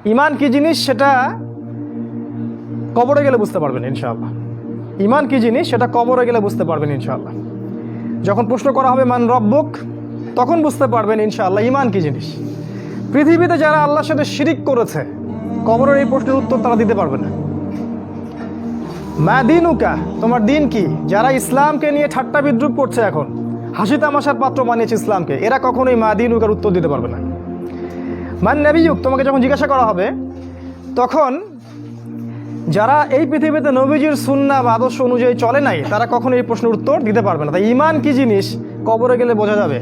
ইমান কি জিনিস সেটা কবরে গেলে বুঝতে পারবেন ইনশাআল্লাহ। ইমান কি জিনিস সেটা কবরে গেলে বুঝতে পারবেন ইনশাআল্লাহ। যখন প্রশ্ন করা হবে মান রব্বুক, তখন বুঝতে পারবেন ইনশাআল্লাহ ইমান কি জিনিস। পৃথিবীতে যারা আল্লাহর সাথে শিরিক করেছে, কবরের এই প্রশ্নের উত্তর তারা দিতে পারবে না। মা দিনুকা, তোমার দিন কি? যারা ইসলামকে নিয়ে ঠাট্টা বিদ্রুপ করছে, এখন হাসি তামাশার পাত্র বানিয়েছে ইসলামকে, এরা কখনোই মা দিনুকার উত্তর দিতে পারবে না। মান নবিয়ুক, তোমাকে যখন জিজ্ঞাসা করা হবে, তখন যারা এই পৃথিবীতে নবীজির সুন্নাহ বা আদর্শ অনুযায়ী চলে নাই, তারা কখনো এই প্রশ্নের উত্তর দিতে পারবে না। তাই ইমান কি জিনিস কবরে গেলে বোঝা যাবে।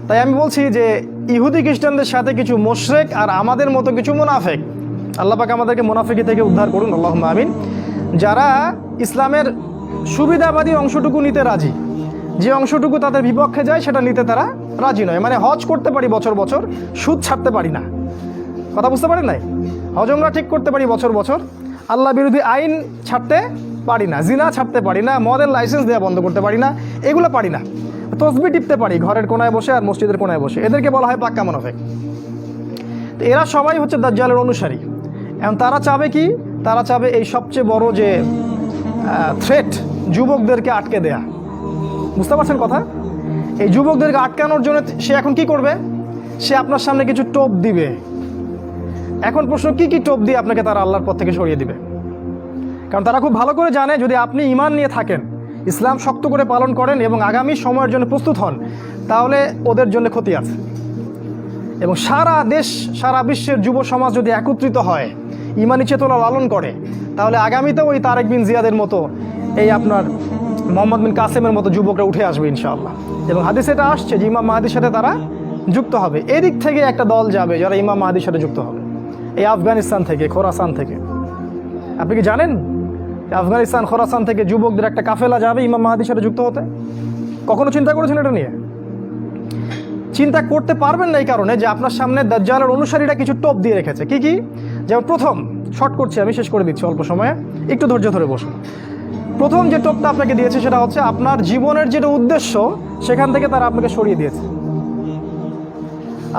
তাই আমি বলছি যে ইহুদি খ্রিস্টানদের সাথে কিছু মুশরিক আর আমাদের মতো কিছু মুনাফিক, আল্লাহ পাক আমাদেরকে মুনাফিকি থেকে উদ্ধার করুন, আল্লাহুম্মা আমিন। যারা ইসলামের সুবিধাবাদী অংশটুকু নিতে রাজি, যে অংশটুকু তাদের বিপক্ষে যায় সেটা নিতে তারা রাজি নয়। মানে হজ করতে পারি বছর বছর, সুদ ছাড়তে পারি না। কথা বুঝতে পারেন নাই? হজ আমরা ঠিক করতে পারি বছর বছর, আল্লাহ বিরোধী আইন ছাড়তে পারি না, জিনা ছাড়তে পারি না, মদের লাইসেন্স দেওয়া বন্ধ করতে পারি না, এগুলো পারি না। তসবিহ টিপতে পারি ঘরের কোনায় বসে আর মসজিদের কোনায় বসে, এদেরকে বলা হয় পাক্কা মুনাফিক। তো এরা সবাই হচ্ছে দাজ্জালের অনুসারী। এখন তারা চাবে কি? তারা চাবে এই সবচেয়ে বড় যে থ্রেট, যুবকদেরকে আটকে দেয়া। বুঝতে পারছেন কথা? এই যুবকদেরকে আটকানোর জন্য সে এখন কি করবে? সে আপনার সামনে কিছু টোপ দিবে। এখন প্রশ্ন, কি কি টোপ দিয়ে আপনাকে তারা আল্লাহর পথ থেকে সরিয়ে দিবে? কারণ তারা খুব ভালো করে জানে, যদি আপনি ঈমান নিয়ে থাকেন, ইসলাম শক্ত করে পালন করেন এবং আগামী সময়ের জন্য প্রস্তুত হন, তাহলে ওদের জন্য ক্ষতি আছে। এবং সারা দেশ, সারা বিশ্বের যুব সমাজ যদি একত্রিত হয়, ঈমানি চেতনা লালন করে, তাহলে আগামীতে ওই তারেক বিন জিয়াদের মতো, এই আপনার মোহাম্মদ বিন কাসেমের মতো যুবকরা উঠে আসবে ইনশাআল্লাহ। এবং হাদিসে এটা আসছে যে ইমাম মাহদির সাথে তারা যুক্ত হবে। এদিক থেকে একটা দল যাবে যারা ইমাম মাহদির সাথে যুক্ত হবে, এই আফগানিস্তান থেকে, খোরাসান থেকে। আপনি কি জানেন আফগানিস্তান, খোরাসান থেকে যুবকদের একটা কাফেলা যাবে ইমাম মাহদির সাথে যুক্ত হতে? কখনো চিন্তা করেছেন এটা নিয়ে? চিন্তা করতে পারবেন না এই কারণে যে আপনার সামনে দাজ্জালের অনুসারীরা কিছু টোপ দিয়ে রেখেছে। কি কি? যেমন প্রথম, শর্ট করছি আমি, শেষ করে দিচ্ছি অল্প সময়ে, একটু ধৈর্য ধরে বসুন। প্রথম যে টোপটা আপনাকে দিয়েছে সেটা হচ্ছে আপনার জীবনের যেটা উদ্দেশ্য, সেখান থেকে তারা আপনাকে সরিয়ে দিয়েছে।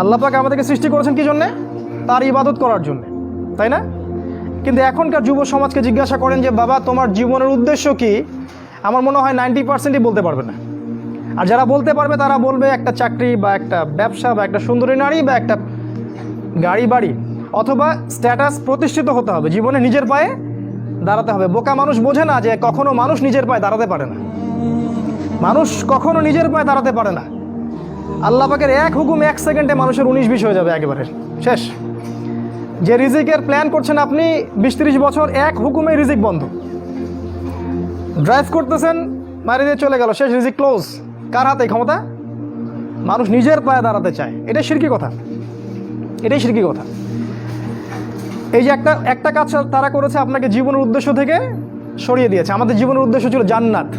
আল্লাহ পাক আমাদেরকে সৃষ্টি করেছেন কি জন্যে? তার ইবাদত করার জন্য, তাই না? কিন্তু এখনকার যুব সমাজকে জিজ্ঞাসা করেন যে বাবা তোমার জীবনের উদ্দেশ্য কি, আমার মনে হয় 90%ই বলতে পারবে না। আর যারা বলতে পারবে তারা বলবে একটা চাকরি বা একটা ব্যবসা বা একটা সুন্দরী নারী বা একটা গাড়ি বাড়ি, অথবা স্ট্যাটাস, প্রতিষ্ঠিত হতে হবে, জীবনে নিজের পায়ে দাঁড়াতে হবে। বোকা মানুষ বোঝে না যে কখনো মানুষ নিজের পায়ে দাঁড়াতে পারে না। মানুষ কখনো নিজের পায়ে দাঁড়াতে পারে না। আল্লাহ পাকের এক হুকুম 1 সেকেন্ডে মানুষের 19-20 হয়ে যাবে, একেবারে শেষ। যে রিজিকের প্ল্যান করছেন আপনি 20-30 বছর, এক হুকুমে রিজিক বন্ধ। ড্রাইভ করতেছেন, মারি দিয়ে চলে গেল, শেষ, রিজিক ক্লোজ। কার হাতে ক্ষমতা? মানুষ নিজের পায়ে দাঁড়াতে চায়। এটাই শিরকি কথা, এটাই শিরকি কথা। এই যে একটা কাজ তারা করেছে, আপনাকে জীবনের উদ্দেশ্য থেকে সরিয়ে দিয়েছে। আমাদের জীবনের উদ্দেশ্য ছিল জান্নাত।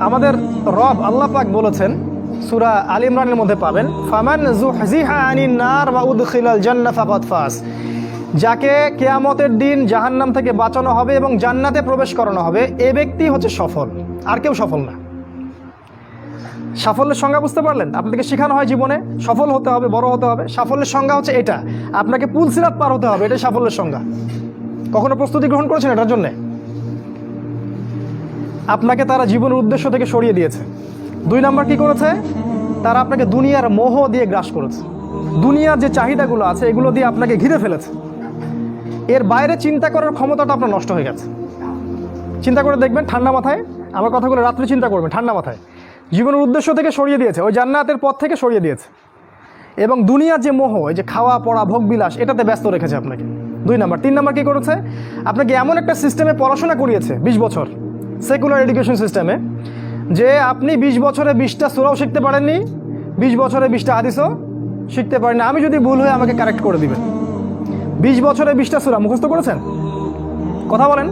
আমাদের রব আল্লাহ পাক বলেছেন, সূরা আল ইমরানের মধ্যে পাবেন, ফামান যুহজিহা আনিন নার ওয়া উদখিলাল জান্নাহ ফাকাদ ফাজ। যাকে কিয়ামতের দিন জাহান্নাম থেকে বাঁচানো হবে এবং জান্নাতে প্রবেশ করানো হবে, এ ব্যক্তি হচ্ছে সফল, আর কেউ সফল না। সাফল্যের সংজ্ঞা বুঝতে পারলেন? আপনাদেরকে শেখানো হয় জীবনে সফল হতে হবে, বড় হতে হবে। সাফল্যের সংজ্ঞা হচ্ছে এটা, আপনাকে পুল সিরাত পার হতে হবে, এটাই সাফল্যের সংজ্ঞা। কখনো প্রস্তুতি গ্রহণ করেছেন এটার জন্যে? আপনাকে তারা জীবনের উদ্দেশ্য থেকে সরিয়ে দিয়েছে। 2 নম্বর কি করেছে? তারা আপনাকে দুনিয়ার মোহ দিয়ে গ্রাস করেছে। দুনিয়ার যে চাহিদাগুলো আছে এগুলো দিয়ে আপনাকে ঘিরে ফেলেছে। এর বাইরে চিন্তা করার ক্ষমতাটা আপনার নষ্ট হয়ে গেছে। চিন্তা করে দেখবেন ঠান্ডা মাথায়, আমার কথাগুলো রাত্রে চিন্তা করবেন ঠান্ডা মাথায়। জীবনের উদ্দেশ্য থেকে সরিয়ে দিয়েছে, ওই জান্নাতের পথ থেকে সরিয়ে দিয়েছে। এবং দুনিয়ার যে মোহ, এই যে খাওয়া পড়া ভোগ বিলাস, এটাতে ব্যস্ত রেখেছে আপনাকে। 2 নম্বর। 3 নম্বর কি করেছে? আপনাকে এমন একটা সিস্টেমে পড়াশোনা করিয়েছে 20 বছর, সেকুলার এডুকেশন সিস্টেমে, যে আপনি 20 বছরে 20টা সূরাও শিখতে পারেননি, 20 বছরে 20টা হাদিসও শিখতে পারেননি। আমি যদি ভুল হয়ে আমাকে কারেক্ট করে দিবেন। 20 বছরে 20টা সূরা মুখস্থ করেছেন? কথা বলেন,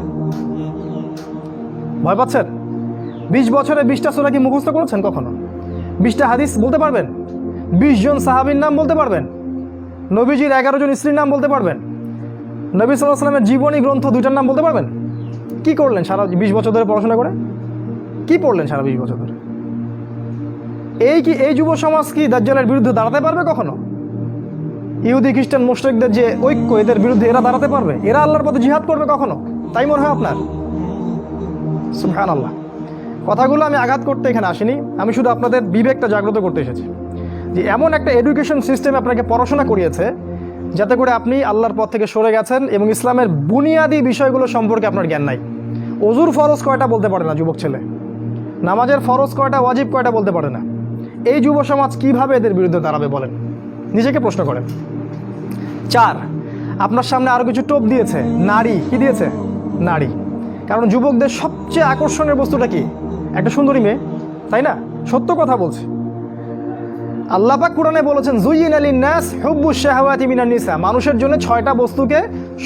ভয় পাচ্ছেন? 20 বছরে 20টা সূরা কি মুখস্থ করেছেন কখনো? 20টা হাদিস বলতে পারবেন? 20 জন সাহাবীর নাম বলতে পারবেন? নবীজির 11 জন স্ত্রীর নাম বলতে পারবেন? নবী সাল্লাল্লাহু আলাইহি ওয়াসাল্লামের জীবনী গ্রন্থ 2টার নাম বলতে পারবেন? কি করলেন সারা 20 বছর ধরে পড়াশোনা করে? কি পড়লেন সারা 20 বছর ধরে? এই যুব সমাজ কি দাজ্জালের বিরুদ্ধে দাঁড়াতে পারবে কখনো? ইহুদি খ্রিস্টান মুশরিকদের যে ঐক্য, এদের বিরুদ্ধে এরা দাঁড়াতে পারবে? এরা আল্লাহর পথে জিহাদ করবে কখনো? তাই মনে হয় আপনার? সুবহানাল্লাহ। কথাগুলো আমি আঘাত করতে এখানে আসিনি, আমি শুধু আপনাদের বিবেকটা জাগ্রত করতে এসেছি যে এমন একটা এডুকেশন সিস্টেম আপনাকে পড়াশোনা করিয়েছে যাতে করে আপনি আল্লাহর পথ থেকে সরে গেছেন এবং ইসলামের বুনিয়াদি বিষয়গুলো সম্পর্কে আপনার জ্ঞান নাই। ওজুর ফরজ কয়টা বলতে পারে না যুবক ছেলে, নামাজের ফরজ কয়টা, ওয়াজিব কয়টা বলতে পারে না। এই যুব সমাজ কীভাবে এদের বিরুদ্ধে দাঁড়াবে বলেন? নিজেকে প্রশ্ন করেন। 4, আপনার সামনে আরও কিছু টোপ দিয়েছে। নারী, কি দিয়েছে? নারী। কারণ যুবকদের সবচেয়ে আকর্ষণের বস্তুটা কি? একটা সুন্দরী মেয়ে, তাই না? সত্য কথা বলছে। আল্লাহ পাক কুরআনে বলেছেন, যুয়িনা লিন-নাস হুব্বুশ শাহাওয়াতি মিনান নিসা, মানুষের জন্য 6টা বস্তুকে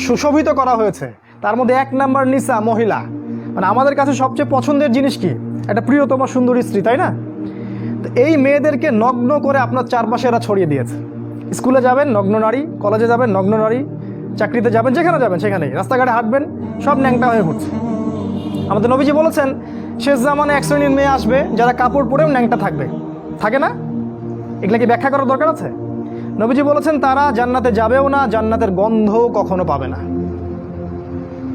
সুশোভিত করা হয়েছে। তার মধ্যে 1 নাম্বার নিসা, মহিলা। মানে আমাদের কাছে সবচেয়ে পছন্দের জিনিস কি? একটা প্রিয়তমা সুন্দরী স্ত্রী, তাই না? তো এই মেয়েদেরকে নগ্ন করে আপনার চারপাশে এরা ছড়িয়ে দিয়েছে। স্কুলে যাবেন নগ্ন নারী, কলেজে যাবেন নগ্ন নারী, চাকরিতে যাবেন, যেখানে যাবেন সেখানেই, রাস্তাঘাটে হাঁটবেন, সব ন্যাংটা হয়ে ঘুরছে। আমাদের নবীজি বলেছেন, শেষ জামানে এক শ্রেণীর মেয়ে আসবে যারা কাপড় পরেও ন্যাংটা থাকবে। থাকে না? এগুলা কি ব্যাখ্যা করার দরকার আছে? নবীজি বলেছেন তারা জান্নাতে যাবেও না, জান্নাতের গন্ধ কখনো পাবে না।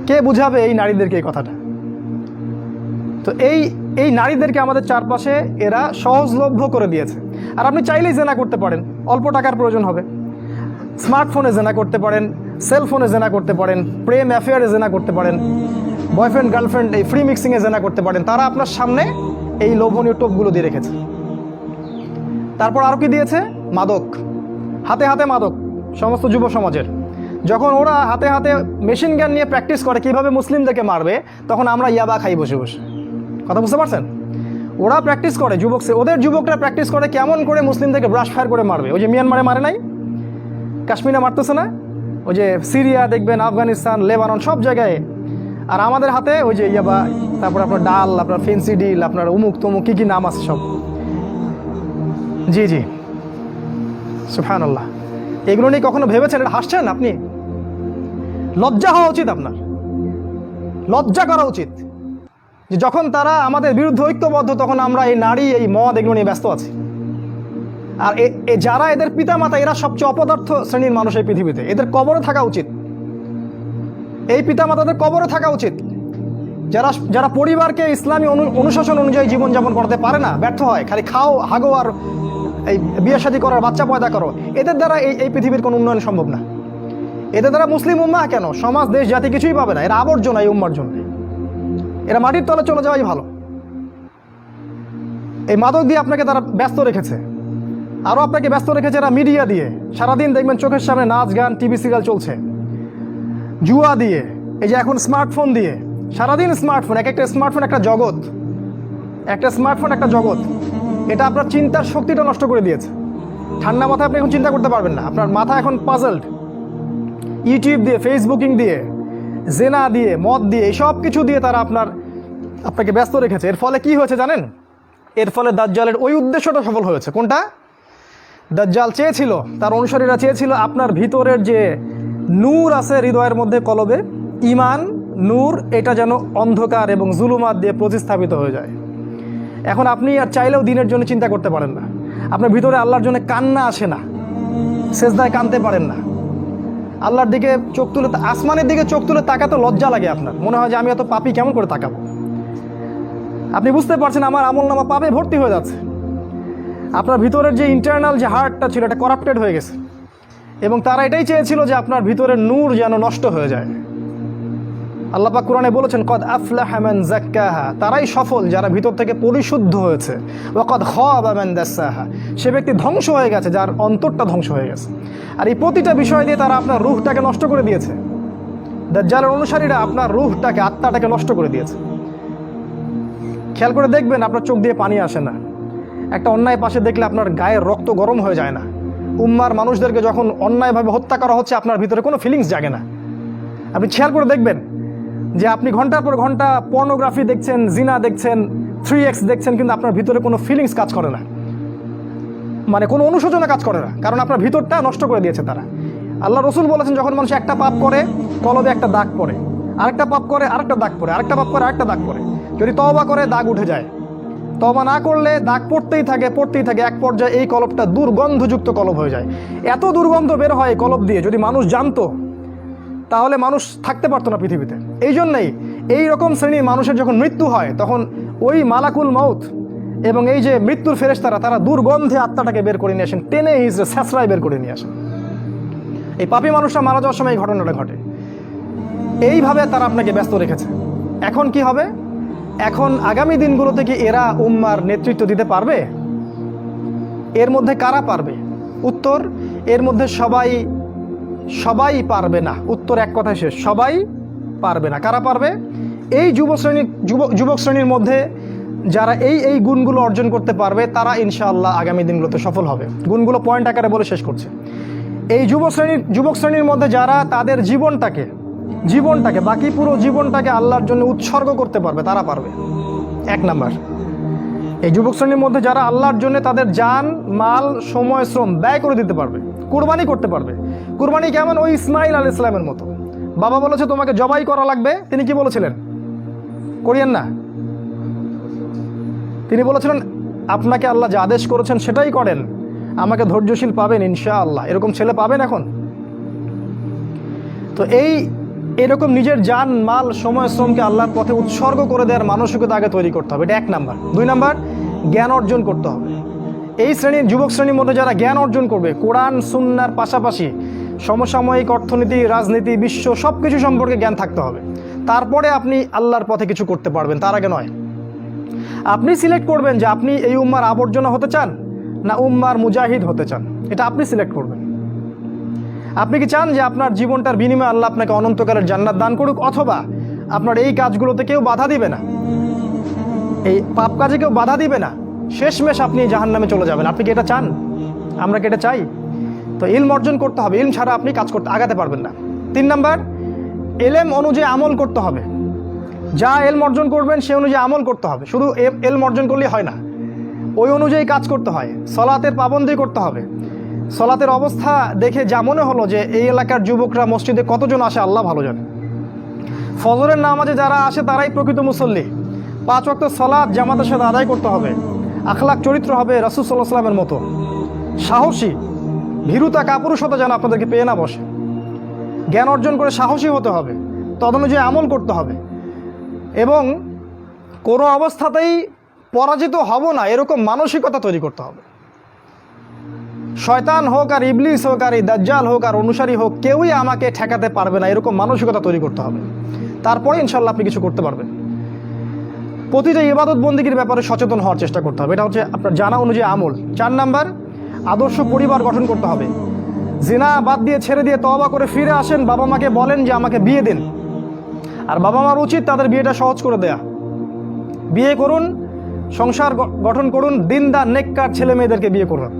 কে বুঝাবে এই নারীদেরকে এই কথাটা? তো এই নারীদেরকে আমাদের চারপাশে এরা সহজলভ্য করে দিয়েছে। আর আপনি চাইলেই জেনা করতে পারেন, অল্প টাকার প্রয়োজন হবে। স্মার্টফোনে জেনা করতে পারেন, সেলফোনে জেনা করতে পারেন, প্রেম অ্যাফেয়ারে জেনা করতে পারেন, বয়ফ্রেন্ড গার্লফ্রেন্ড এই ফ্রি মিক্সিংয়ে জেনা করতে পারেন। তারা আপনার সামনে এই লোভনীয় টোপগুলো দিয়ে রেখেছে। তারপর আরও কি দিয়েছে? মাদক। হাতে হাতে মাদক সমস্ত যুব সমাজের। যখন ওরা হাতে হাতে মেশিন গান নিয়ে প্র্যাকটিস করে কীভাবে মুসলিমদেরকে মারবে, তখন আমরা ইয়াবা খাই বসে বসে। কথা বুঝতে পারছেন? ওরা প্র্যাকটিস করে, ওদের যুবকরা প্র্যাকটিস করে কেমন করে মুসলিমদেরকে ব্রাশ ফায়ার করে মারবে। ওই যে মিয়ানমারে মারে নাই, কাশ্মীরে মারতেছে না, ওই যে সিরিয়া দেখবেন, আফগানিস্তান, লেবানন, সব জায়গায়। আর আমাদের হাতে ওই যে ইয়াবা, তারপর আপনার ডাল, আপনার ফেন্সি ডিল, আপনার উমুক তমুক কী কী নাম আছে সব। জি জি, সুবহানাল্লাহ। এগুলো নিয়ে কখনো ভেবেছেন? এটা হাসছেন আপনি? লজ্জা হওয়া উচিত আপনার, লজ্জা করা উচিত যে যখন তারা আমাদের বিরুদ্ধে ঐক্যবদ্ধ, তখন আমরা এই নারী, এই মদ, এগুলো নিয়ে ব্যস্ত আছি। আর যারা এদের পিতামাতা, এরা সবচেয়ে অপদার্থ শ্রেণীর মানুষ এই পৃথিবীতে। এদের কবরে থাকা উচিত, এই পিতামাতাদের কবরে থাকা উচিত। যারা পরিবারকে ইসলামী অনুশাসন অনুযায়ী জীবনযাপন করতে পারে না, ব্যর্থ হয়, খালি খাও, হাগো আর এই বিয়ে শাদী করার, বাচ্চা পয়দা করো, এদের দ্বারা এই পৃথিবীর কোনো উন্নয়ন সম্ভব না। এদের দ্বারা মুসলিম উম্মাহ কেন, সমাজ, দেশ, জাতি কিছুই পাবে না। এরা আবর্জনা এই উম্মার জন্য। এরা মাটির তলে চলে যাওয়াই ভালো। এই মাদক দিয়ে আপনাকে তারা ব্যস্ত রেখেছে। আরও আপনাকে ব্যস্ত রেখেছে এরা মিডিয়া দিয়ে। সারাদিন দেখবেন চোখের সামনে নাচ গান, টিভি সিরিয়াল চলছে। জুয়া দিয়ে, এই যে এখন স্মার্টফোন দিয়ে, সারাদিন স্মার্টফোন, একটা স্মার্টফোন একটা জগৎ, একটা স্মার্টফোন একটা জগৎ। এটা আপনার চিন্তার শক্তিটা নষ্ট করে দিয়েছে। ঠান্ডা মাথায় আপনি এখন চিন্তা করতে পারবেন না। আপনার মাথা এখন পাজলড। ইউটিউব দিয়ে, ফেসবুকিং দিয়ে, জেনা দিয়ে, মদ দিয়ে, এই সব কিছু দিয়ে তারা আপনাকে ব্যস্ত রেখেছে। এর ফলে কি হয়েছে জানেন? এর ফলে দাজ্জালের ওই উদ্দেশ্যটা সফল হয়েছে। কোনটা? দাজ্জাল চেয়েছিল, তার অনুসারীরা চেয়েছিল আপনার ভিতরের যে নূর আছে হৃদয়ের মধ্যে, কলবে ঈমান নূর, এটা যেন অন্ধকার এবং জুলুমাত দিয়ে প্রতিস্থাপিত হয়ে যায়। এখন আপনি আর চাইলেও দিনের জন্য চিন্তা করতে পারেন না। আপনার ভিতরে আল্লাহর জন্য কান্না আসে না, সেজদায় কাঁদতে পারেন না, আল্লাহর দিকে চোখ তুলে, আসমানের দিকে চোখ তুলে তাকাতে লজ্জা লাগে। আপনার মনে হয় যে আমি এত পাপী, কেমন করে তাকাবো? আপনি বুঝতে পারছেন আমার আমলনামা পাপে ভর্তি হয়ে যাচ্ছে। আপনার ভিতরের যে ইন্টারনাল যে হার্টটা ছিল, এটা করাপ্টেড হয়ে গেছে। এবং তারা এটাই চেয়েছিল যে আপনার ভিতরের নূর যেন নষ্ট হয়ে যায়। আল্লাহ পাক কোরআনে বলেছেন, কদ আফলাহা মান যাক্কাহা, তারাই সফল যারা ভিতর থেকে পরিশুদ্ধ হয়েছে। ওয়া কদ খাবা মান দাসসাহা, সে ব্যক্তি ধ্বংস হয়ে গেছে যার অন্তরটা ধ্বংস হয়ে গেছে। আর এই প্রতিটা বিষয় দিয়ে তারা আপনার রূহটাকে নষ্ট করে দিয়েছে। দাজ্জালের অনুসারীরা আপনার রূহটাকে, আত্মাটাকে নষ্ট করে দিয়েছে। খেয়াল করে দেখবেন আপনার চোখ দিয়ে পানি আসে না। একটা অন্যায় পাশে দেখলে আপনার গায়ের রক্ত গরম হয়ে যায় না। উম্মার মানুষদেরকে যখন অন্যায়ভাবে হত্যা করা হচ্ছে, আপনার ভিতরে কোনো ফিলিংস জাগে না। আপনি খেয়াল করে দেখবেন যে আপনি ঘন্টার পর ঘন্টা পর্নোগ্রাফি দেখছেন, জিনা দেখছেন, 3x দেখছেন, কিন্তু আপনার ভিতরে কোনো ফিলিংস কাজ করে না, মানে কোনো অনুশোচনা কাজ করে না। কারণ আপনার ভিতরটা নষ্ট করে দিয়েছে তারা। আল্লাহ রসুল বলেছেন, যখন মানুষ একটা পাপ করে কলবে একটা দাগ পড়ে, আরেকটা পাপ করে আরেকটা দাগ পড়ে, আরেকটা পাপ করে আরেকটা দাগ পড়ে। যদি তওবা করে দাগ উঠে যায়, তওবা না করলে দাগ পড়তেই থাকে, এক পর্যায়ে এই কলবটা দুর্গন্ধযুক্ত কলব হয়ে যায়। এত দুর্গন্ধ বের হয় এই কলব দিয়ে, যদি মানুষ জানতো তাহলে মানুষ থাকতে পারতো না পৃথিবীতে। এই জন্যই এই রকম শ্রেণীর মানুষের যখন মৃত্যু হয় তখন ওই মালাকুল মউত এবং এই যে মৃত্যুর ফেরেশতারা তারা দুর্গন্ধে আত্মাটাকে বের করে নিয়ে আসেন, টেনে হিজড়ে স্যাঁচড়ায় বের করে নিয়ে আসেন। এই পাপী মানুষটা মারা যাওয়ার সময় এই ঘটনাটা ঘটে। এইভাবে তারা আপনাকে ব্যস্ত রেখেছে। এখন কি হবে? এখন আগামী দিনগুলোতে কি এরা উম্মার নেতৃত্ব দিতে পারবে? এর মধ্যে কারা পারবে? উত্তর, এর মধ্যে সবাই পারবে না। উত্তর এক কথায় শেষ, সবাই পারবে না। কারা পারবে? এই যুবক শ্রেণীর মধ্যে যারা এই গুণগুলো অর্জন করতে পারবে তারা ইনশাআল্লাহ আগামী দিনগুলোতে সফল হবে। গুণগুলো পয়েন্ট আকারে বলে শেষ করছে। এই যুবক শ্রেণীর মধ্যে যারা তাদের জীবনটাকে বাকি পুরো জীবনটাকে আল্লাহর জন্য উৎসর্গ করতে পারবে তারা পারবে। এক নাম্বার, এই যুবক শ্রেণীর মধ্যে যারা আল্লাহর জন্য তাদের জান, মাল, সময়, শ্রম ব্যয় করে দিতে পারবে, কুরবানি করতে পারবে। কুরবানি কেমন? ওই ইসমাইল আলাইহিস সালামের মতো। বাবা বলেছে তোমাকে জবাই করা লাগবে, তিনি কি বলেছিলেন? করিয়েন না। তিনি বলেছিলেন আপনাকে আল্লাহ যা আদেশ করেছেন সেটাই করেন, আমাকে ধৈর্যশীল পাবেন ইনশাআল্লাহ। এরকম ছেলে পাবেন এখন? তো এরকম নিজের জান, মাল, সময়, শ্রমকে আল্লাহর পথে উৎসর্গ করে দেওয়ার মানসিকতা আগে তৈরি করতে হবে। এটা এক নাম্বার। দুই নাম্বার, জ্ঞান অর্জন করতে হবে। এই যুবক শ্রেণীর মধ্যে যারা জ্ঞান অর্জন করবে, কোরআন সুন্নাহর পাশাপাশি সমসাময়িক অর্থনীতি, রাজনীতি, বিশ্ব সব কিছু সম্পর্কে জ্ঞান থাকতে হবে। তারপরে আপনি আল্লাহর পথে কিছু করতে পারবেন, তার আগে নয়। আপনি সিলেক্ট করবেন যে আপনি এই উম্মার আবর্জনা হতে চান না উম্মার মুজাহিদ হতে চান, এটা আপনি সিলেক্ট করবেন। আপনি কি চান যে আপনার জীবনটার বিনিময়ে আল্লাহ আপনাকে অনন্তকালের জান্নাত দান করুক, অথবা আপনার এই কাজগুলোতে কেউ বাধা দিবে না, এই পাপ কাজে কেউ বাধা দিবে না, শেষমেশ আপনি জাহান্নামে চলে যাবেন? আপনি কি এটা চান? আমরা কি এটা চাই? তো ইলম অর্জন করতে হবে। ইলম ছাড়া আপনি কাজ করতে আগাতে পারবেন না। তিন নাম্বার, এলেম অনুযায়ী আমল করতে হবে। যা এলম অর্জন করবেন সে অনুযায়ী আমল করতে হবে। শুধু এলম অর্জন করলেই হয় না, ওই অনুযায়ী কাজ করতে হয়। সলাতের পাবন্দি করতে হবে। সলাতের অবস্থা দেখে যা মনে হলো যে এই এলাকার যুবকরা মসজিদে কতজন আসে আল্লাহ ভালো জানে। ফজরের নামাজে যারা আসে তারাই প্রকৃত মুসল্লি। 5 ওয়াক্ত সলাত জামাতের সাথে আদায় করতে হবে। আখলাক চরিত্র হবে রাসূল সাল্লাল্লাহু আলাইহি ওয়াসাল্লামের মতো। সাহসী, ভীরুতা, কাপুরুষতা যেন আপনাদেরকে পেয়ে না বসে। জ্ঞান অর্জন করে সাহসী হতে হবে, তদনুযায়ী আমল করতে হবে, এবং কোনো অবস্থাতেই পরাজিত হব না এরকম মানসিকতা তৈরি করতে হবে। শয়তান হোক আর ইবলিস হোক আর এই দাজ্জাল হোক আর অনুসারী হোক, কেউই আমাকে ঠেকাতে পারবে না এরকম মানসিকতা তৈরি করতে হবে। তারপরে ইনশাল্লাহ আপনি কিছু করতে পারবেন। প্রতিটা ইবাদত বন্দেগীর ব্যাপারে সচেতন হওয়ার চেষ্টা করতে হবে, এটা হচ্ছে আপনার জানা অনুযায়ী আমল। 4 নাম্বার, আদর্শ পরিবার গঠন করতে হবে। জিনা বাদ দিয়ে ছেড়ে দিয়ে তওবা করে ফিরে আসেন, বাবা মাকে বলেন যে আমাকে বিয়ে দিন। আর বাবা মার উচিত তাদের বিয়েটা সহজ করে দেয়া। বিয়ে করুন, সংসার গঠন করুন, দিনদার নেককার ছেলে মেয়েদেরকে বিয়ে করুন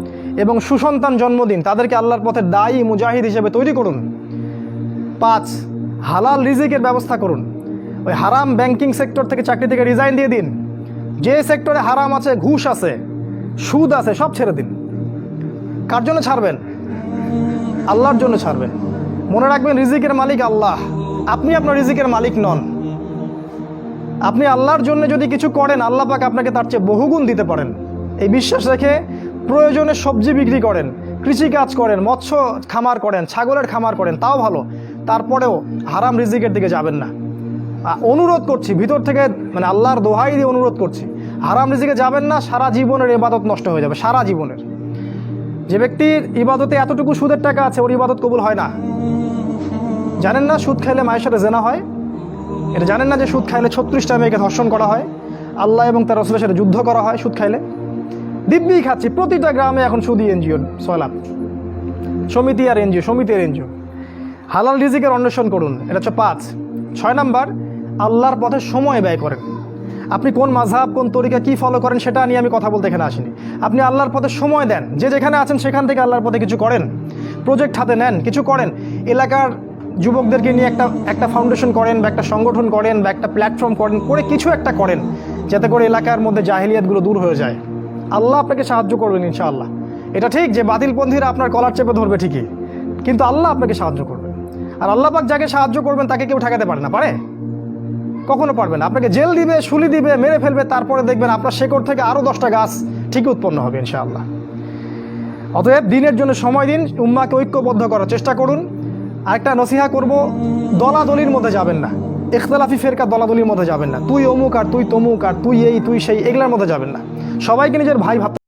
এবং সুসন্তান জন্ম দিন, তাদেরকে আল্লাহর পথে দায়ী মুজাহিদ হিসেবে তৈরি করুন। 5, হালাল রিজিকের ব্যবস্থা করুন। ওই হারাম ব্যাংকিং সেক্টর থেকে, চাকরি থেকে রিজাইন দিয়ে দিন। যে সেক্টরে হারাম আছে, ঘুষ আছে, সুদ আছে, সব ছেড়ে দিন। কার জন্য ছাড়বেন? আল্লাহর জন্য ছাড়বেন। মনে রাখবেন রিজিকের মালিক আল্লাহ, আপনি আপনার রিজিকের মালিক নন। আপনি আল্লাহর জন্য যদি কিছু করেন, আল্লাহ পাক আপনাকে তার চেয়ে বহুগুণ দিতে পারেন। এই বিশ্বাস রেখে প্রয়োজনে সবজি বিক্রি করেন, কৃষিকাজ করেন, মৎস্য খামার করেন, ছাগলের খামার করেন, তাও ভালো। তারপরেও হারাম রিজিকের দিকে যাবেন না। অনুরোধ করছি ভিতর থেকে, মানে আল্লাহর দোহাই দিয়ে অনুরোধ করছি, হারাম রিজিকে যাবেন না। সারা জীবনের ইবাদত নষ্ট হয়ে যাবে, সারা জীবনের। যে ব্যক্তির ইবাদতে এতটুকু সুদের টাকা আছে, ওর ইবাদত কবুল হয় না। জানেন না সুদ খাইলে মায়ের সাথে জেনা হয়? এটা জানেন না যে সুদ খাইলে 36টা মেয়েকে ধর্ষণ করা হয়, আল্লাহ এবং তার রাসূলের সাথে যুদ্ধ করা হয় সুদ খাইলে? দিব্যি খাচ্ছি, প্রতিটা গ্রামে এখন সুদী এনজিও, সয়লাভ সমিতি আর এনজিও। হালাল রিজিকের অন্বেষণ করুন, এটা হচ্ছে 5। 6 নাম্বার, আল্লাহর পথে সময় ব্যয় করেন। আপনি কোন মাযহাব, কোন তরিকা, কি ফলো করেন সেটা নিয়ে আমি কথা বলতে এখানে আসিনি। আপনি আল্লাহর পথে সময় দেন, যে যেখানে আছেন সেখান থেকে আল্লাহর পথে কিছু করেন, প্রজেক্ট হাতে নেন, কিছু করেন। এলাকার যুবকদেরকে নিয়ে একটা ফাউন্ডেশন করেন, বা একটা সংগঠন করেন, বা একটা প্ল্যাটফর্ম করেন, করে কিছু একটা করেন, যাতে করে এলাকার মধ্যে জাহিলিয়াতগুলো দূর হয়ে যায়। আল্লাহ আপনাকে সাহায্য করবেন ইনশাআল্লাহ। এটা ঠিক যে বাতিলপন্থীরা আপনার কলার চেপে ধরবে ঠিকই, কিন্তু আল্লাহ আপনাকে সাহায্য করবেন। আর আল্লাহ পাক যাকে সাহায্য করবেন তাকে কেউ ঠেকাতে পারে না, পারে? কখনো পারবে না। আপনাকে জেল দিবে, শুলি দিবে, মেরে ফেলবে, তারপরে দেখবেন আপনার শেকড় থেকে আরও 10টা গাছ ঠিকই উৎপন্ন হবে ইনশাআল্লাহ। অতএব দিনের জন্য সময় দিন, উম্মাকে ঐক্যবদ্ধ করার চেষ্টা করুন। আরেকটা নসিহা করব, দলাদলির মধ্যে যাবেন না, ইখতিলাফি ফেরকা দলাদলির মধ্যে যাবেন না। তুই অমুক আর তুই তমুক আর তুই এই তুই সেই, এগুলোর মধ্যে যাবেন না। সবাইকে নিজের ভাই ভাবতে